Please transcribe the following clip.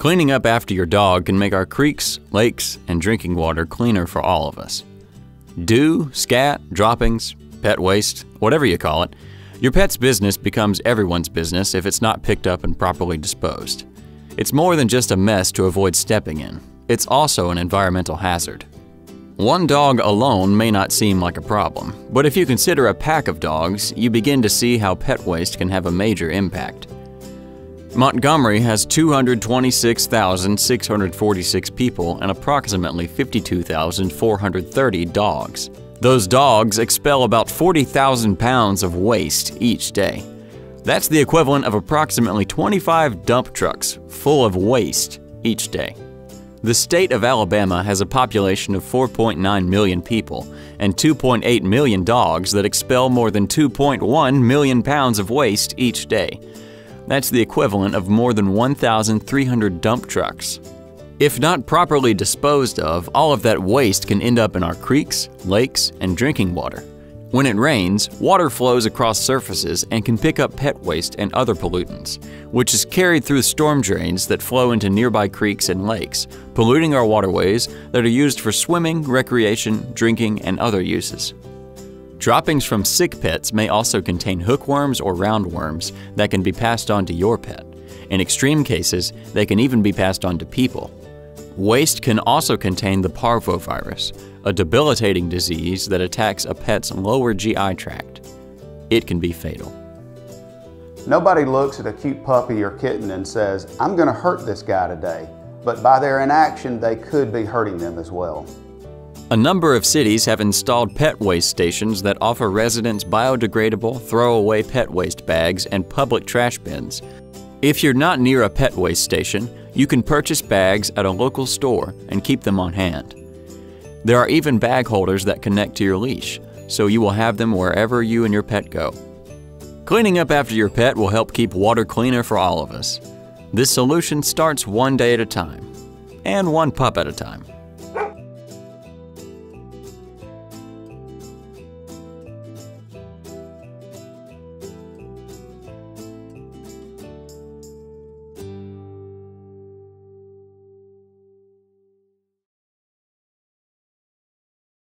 Cleaning up after your dog can make our creeks, lakes, and drinking water cleaner for all of us. Dew, scat, droppings, pet waste, whatever you call it, your pet's business becomes everyone's business if it's not picked up and properly disposed. It's more than just a mess to avoid stepping in. It's also an environmental hazard. One dog alone may not seem like a problem, but if you consider a pack of dogs, you begin to see how pet waste can have a major impact. Montgomery has 226,646 people and approximately 52,430 dogs. Those dogs expel about 40,000 pounds of waste each day. That's the equivalent of approximately 25 dump trucks full of waste each day. The state of Alabama has a population of 4.9 million people and 2.8 million dogs that expel more than 2.1 million pounds of waste each day. That's the equivalent of more than 1,300 dump trucks. If not properly disposed of, all of that waste can end up in our creeks, lakes, and drinking water. When it rains, water flows across surfaces and can pick up pet waste and other pollutants, which is carried through storm drains that flow into nearby creeks and lakes, polluting our waterways that are used for swimming, recreation, drinking, and other uses. Droppings from sick pets may also contain hookworms or roundworms that can be passed on to your pet. In extreme cases, they can even be passed on to people. Waste can also contain the parvovirus, a debilitating disease that attacks a pet's lower GI tract. It can be fatal. Nobody looks at a cute puppy or kitten and says, "I'm going to hurt this guy today," but by their inaction, they could be hurting them as well. A number of cities have installed pet waste stations that offer residents biodegradable, throwaway pet waste bags and public trash bins. If you're not near a pet waste station, you can purchase bags at a local store and keep them on hand. There are even bag holders that connect to your leash, so you will have them wherever you and your pet go. Cleaning up after your pet will help keep water cleaner for all of us. This solution starts one day at a time, and one pup at a time.